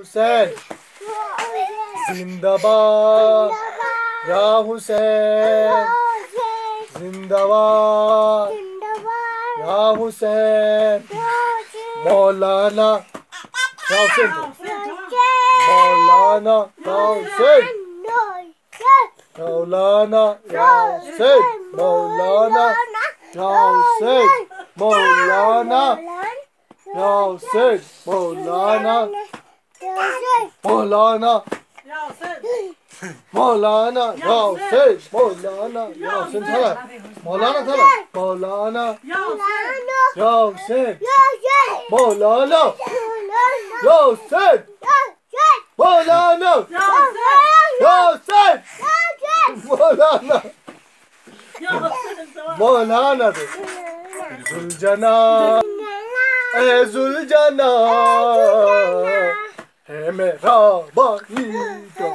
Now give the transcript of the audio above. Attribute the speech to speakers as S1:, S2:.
S1: हुसैन जिंदाबाद, या हुसैन जिंदाबाद, या हुसैन। मौलाना या हुसैन, मौलाना या हुसैन, मौलाना या हुसैन, मौलाना या हुसैन, मौलाना या हुसैन, मौलाना, मौलाना, मौलाना या हुसैन, मौलाना या हुसैन था, मौलाना था, मौलाना या हुसैन, मौलाना या हुसैन, मौलाना या हुसैन, मौलाना, मौलाना थे जुलजना, ए जुलजना है मेरा बाकी का।